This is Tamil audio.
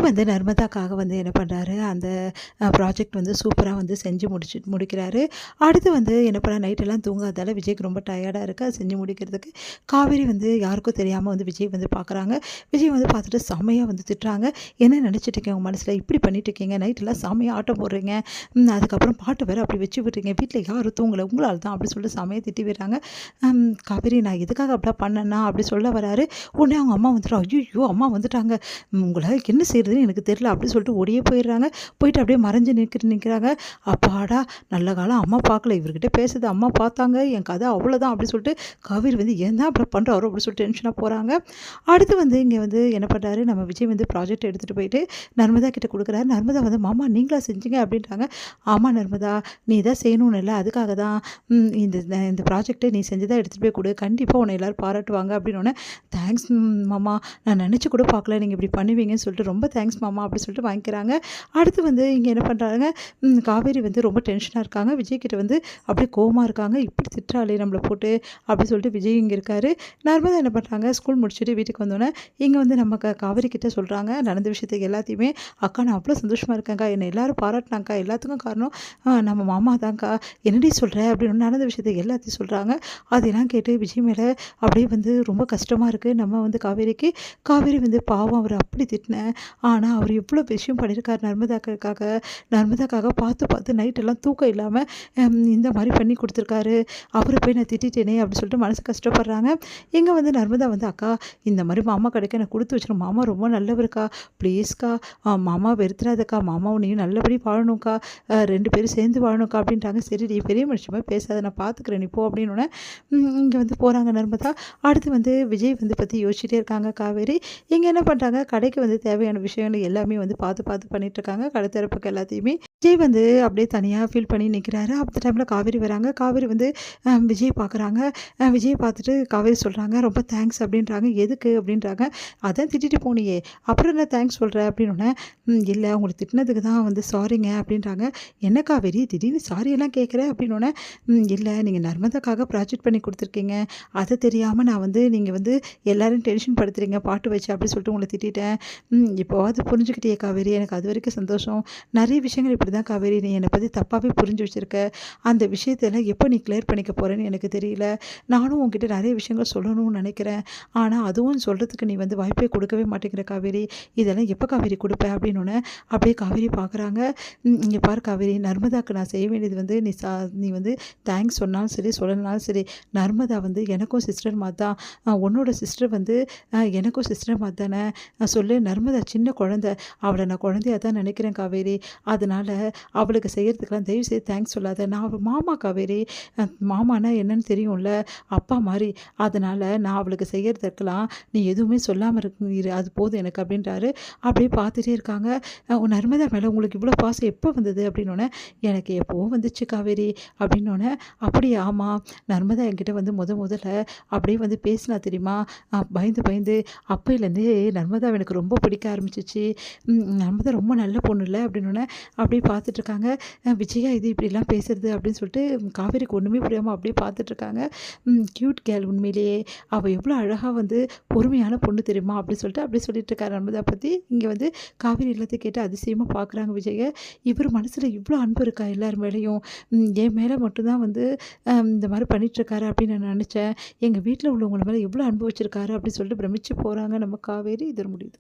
விஜய் வந்து நர்மதாக்காக வந்து என்ன பண்ணுறாரு, அந்த ப்ராஜெக்ட் வந்து சூப்பராக வந்து செஞ்சு முடிக்கிறாரு. அடுத்து வந்து என்ன பண்ண நைட்டெல்லாம் தூங்காதால விஜய்க்கு ரொம்ப டயர்டாக இருக்குது. அதை செஞ்சு முடிக்கிறதுக்கு காவேரி வந்து யாருக்கும் தெரியாமல் வந்து விஜய் வந்து பார்க்குறாங்க. விஜய் வந்து பார்த்துட்டு செம்மையாக வந்து திட்டுறாங்க. என்ன நினச்சிட்டு இருக்கீங்க உங்கள் மனசில், இப்படி பண்ணிட்டு இருக்கீங்க, நைட்டெல்லாம் செம்மையாக ஆட்டம் போடுறீங்க, அதுக்கப்புறம் பாட்டு வேறு அப்படி வச்சு விட்றீங்க, வீட்டில் யாரும் தூங்கலை, உங்களால் தான் அப்படி சொல்லிட்டு செம்மையாக திட்டி விடுறாங்க. காவேரி நான் எதுக்காக அப்படிலாம் பண்ணேன்னா அப்படி சொல்ல வராரு. உடனே அவங்க அம்மா வந்துட்டு ஐயோ அம்மா வந்துட்டாங்க, உங்களை என்ன செய்கிறதுன்னு எனக்கு தெரியல அப்படின்னு சொல்லிட்டு ஓடியே போயிடுறாங்க. போயிட்டு அப்படியே மறைஞ்சு நிற்கிறாங்க. அப்பாடா நல்ல காலம் அம்மா பார்க்கல, இவர்கிட்ட பேசுது அம்மா பார்த்தாங்க, என் கதை அவ்வளோதான் அப்படின்னு சொல்லிட்டு காவேரி வந்து ஏன் தான் அப்படி பண்ணுறாரோ அப்படின்னு சொல்லிட்டு டென்ஷனாக போகிறாங்க. அடுத்து வந்து இங்கே வந்து என்ன பண்ணுறாரு, நம்ம விஜய் வந்து ப்ராஜெக்ட் எடுத்துகிட்டு போயிட்டு நர்மதா கிட்ட கொடுக்குறாரு. நர்மதா வந்து மாமா நீங்களா செஞ்சீங்க அப்படின்றாங்க. ஆமாம் நர்மதா, நீ தான் செய்யணும்னு இல்லை, அதுக்காக தான் இந்த இந்த ப்ராஜெக்ட்டை நீ செஞ்சதாக எடுத்துகிட்டு போய் கொடு, கண்டிப்பாக உன்னை எல்லோரும் பாராட்டுவாங்க அப்படின்னோடனே தேங்க்ஸ் மாமா, நான் நினச்சி கூட பார்க்கல நீங்கள் இப்படி பண்ணுவீங்கன்னு சொல்லிட்டு ரொம்ப தேங்க்ஸ் மாமா அப்படி சொல்லிட்டு வாங்கிக்கிறாங்க. அடுத்து வந்து இங்கே என்ன பண்ணுறாங்க, காவேரி வந்து ரொம்ப டென்ஷனாக இருக்காங்க. விஜய் கிட்ட வந்து அப்படியே கோவமாக இருக்காங்க. இப்படி திட்டுறாளே நம்மளை போட்டு அப்படி சொல்லிட்டு விஜய் இங்கே இருக்காரு. நர்மதா என்ன பண்ணுறாங்க, ஸ்கூல் முடிச்சுட்டு வீட்டுக்கு வந்தோடனே இங்கே வந்து நம்ம காவேரி கிட்ட சொல்கிறாங்க நடந்த விஷயத்துக்கு எல்லாத்தையுமே. அக்கா நான் அவ்வளோ சந்தோஷமாக இருக்கேன்க்கா, என்னை எல்லோரும் பாராட்டினாங்க்கா, எல்லாத்துக்கும் காரணம் நம்ம மாமா தான்க்கா, என்னடி சொல்கிற அப்படின்னு நடந்த விஷயத்துக்கு எல்லாத்தையும் சொல்கிறாங்க. அதெல்லாம் கேட்டு விஜய் மேலே அப்படியே வந்து ரொம்ப கஷ்டமாக இருக்குது நம்ம வந்து காவேரிக்கு. காவேரி வந்து பாவம் அவர் அப்படி திட்டினேன், ஆனால் அவர் எவ்வளோ விஷயம் பண்ணியிருக்காரு நர்மதாக்காக பார்த்து பார்த்து நைட்டெல்லாம் தூக்கம் இல்லாமல் இந்த மாதிரி பண்ணி கொடுத்துருக்காரு. அவரை போய் நான் திட்டிட்டேனே அப்படின்னு சொல்லிட்டு மனசு கஷ்டப்படுறாங்க. இங்கே வந்து நர்மதா வந்து அக்கா இந்த மாதிரி மாமா கிடைக்க நான் கொடுத்து வச்சிருக்கேன், மாமா ரொம்ப நல்லவருக்கா, ப்ளீஸ்க்கா மாமா வெறுத்துறாதக்கா, மாமா உன்னையும் நல்லபடி வாழணும்க்கா, 2 பேரும் சேர்ந்து வாழணும்க்கா அப்படின்ட்டாங்க. சரி நீ பெரிய மனுஷமாக பேசாத, நான் பார்த்துக்கிறேன் நீ போ அப்படின்னு இங்கே வந்து போகிறாங்க நர்மதா. அடுத்து வந்து விஜய் வந்து பற்றி யோசிச்சுட்டே இருக்காங்க காவேரி. இங்கே என்ன பண்ணுறாங்க, கடைக்கு வந்து தேவையான விஷயங்கள் எல்லாமே வந்து பார்த்து பார்த்து பண்ணிகிட்ருக்காங்க, கடை திறப்புக்கு எல்லாத்தையுமே. விஜய் வந்து அப்படியே தனியாக ஃபீல் பண்ணி நிற்கிறாரு. அந்த டைமில் காவேரி வராங்க. காவேரி வந்து விஜய் பார்க்குறாங்க. விஜய் பார்த்துட்டு காவேரி சொல்கிறாங்க ரொம்ப தேங்க்ஸ் அப்படின்றாங்க. எதுக்கு அப்படின்றாங்க. அதான் திட்டிட்டு போனியே அப்புறம் என்ன தேங்க்ஸ் சொல்கிற அப்படின்னோடனே இல்லை உங்களுக்கு திட்டினதுக்கு தான் வந்து சாரிங்க அப்படின்றாங்க. என்ன காவேரி திடீர்னு சாரியெல்லாம் கேட்குற அப்படின்னோடனே இல்லை நீங்கள் நர்மதாக்காக ப்ராஜெக்ட் பண்ணி கொடுத்துருக்கீங்க, அதை தெரியாமல் நான் வந்து நீங்கள் வந்து எல்லோரும் டென்ஷன் படுத்துறீங்க பாட்டு வச்சு அப்படின்னு சொல்லிட்டு உங்களை திட்டேன். இப்போவாது புரிஞ்சுக்கிட்டே காவேரி, எனக்கு அது வரைக்கும் சந்தோஷம். நிறைய விஷயங்கள் இப்படி தான் காவேரி நீ என்னை பற்றி தப்பாகவே புரிஞ்சு வச்சுருக்க, அந்த விஷயத்தெல்லாம் எப்போ நீ கிளியர் பண்ணிக்க போகிறேன்னு எனக்கு தெரியல. நானும் உங்ககிட்ட நிறைய விஷயங்கள் சொல்லணும்னு நினைக்கிறேன், ஆனால் அதுவும் சொல்கிறதுக்கு நீ வந்து வாய்ப்பே கொடுக்கவே மாட்டேங்கிற காவேரி, இதெல்லாம் எப்போ காவேரி கொடுப்பேன் அப்படின்னோடனே அப்படியே காவேரி பார்க்குறாங்க. இங்கே பாரு காவேரி, நர்மதாக்கு நான் செய்ய வேண்டியது வந்து நீ வந்து தேங்க்ஸ் சொன்னாலும் சரி சொல்லனாலும் சரி, நர்மதா வந்து எனக்கும் சிஸ்டர் மாதிரி தான், உன்னோட சிஸ்டர் வந்து எனக்கும் சிஸ்டர் மாதிரி தானே சொல்லு. நர்மதா சின்ன குழந்தை, அவளை நான் குழந்தையாக தான் நினைக்கிறேன் காவேரி, அதனால் அவளுக்கு செய்கிறதுக்கெல்லாம் தயவு செய்து தேங்க்ஸ் சொல்லாத. நான் அவள் மாமா காவேரி, மாமானா என்னன்னு தெரியும்ல, அப்பா மாதிரி, அதனால் நான் அவளுக்கு செய்கிறதுக்கெல்லாம் நீ எதுவுமே சொல்லாமல் இரு, அது போதும் எனக்கு அப்படின்றாரு. அப்படியே பார்த்துட்டே இருக்காங்க. நர்மதா மேலே உங்களுக்கு இவ்வளோ பாசம் எப்போ வந்தது அப்படின்னோடனே எனக்கு எப்போவும் வந்துச்சு காவேரி அப்படின்னோடனே, அப்படியே ஆமாம் நர்மதா என்கிட்ட வந்து முதல்ல அப்படியே வந்து பேசினா தெரியுமா, பயந்து அப்பையிலேருந்தே நர்மதா எனக்கு ரொம்ப பிடிக்க ஆரம்பிச்சிச்சு, நர்மதா ரொம்ப நல்ல பொண்ணு இல்லை அப்படின்னோடனே அப்படியே பார்த்துட்ருக்காங்க. விஜயா இது இப்படிலாம் பேசுறது அப்படின்னு சொல்லிட்டு காவேரிக்கு ஒன்றுமே புரியாமல் அப்படியே பார்த்துட்ருக்காங்க. க்யூட் கேர்ள், உண்மையிலேயே அவள் எவ்வளோ அழகாக வந்து பொறுமையான பொண்ணு தெரியுமா அப்படின்னு சொல்லிட்டு அப்படியே சொல்லிட்டு இருக்காரு நர்மதா பற்றி. இங்கே வந்து காவேரி எல்லாத்தையும் கேட்டு அதிசயமாக பார்க்குறாங்க விஜயை. இவர் மனசில் இவ்வளோ அன்பு இருக்கா எல்லார் மேலேயும், என் மேலே மட்டும்தான் வந்து இந்த மாதிரி பண்ணிகிட்ருக்காரு அப்படின்னு நான் நினச்சேன், எங்கள் வீட்டில் உள்ளவங்க மேலே எவ்வளோ அன்பு வச்சுருக்காரு அப்படின்னு சொல்லிட்டு பிரமிச்சு போகிறாங்க நம்ம காவேரி. இது முடியுது.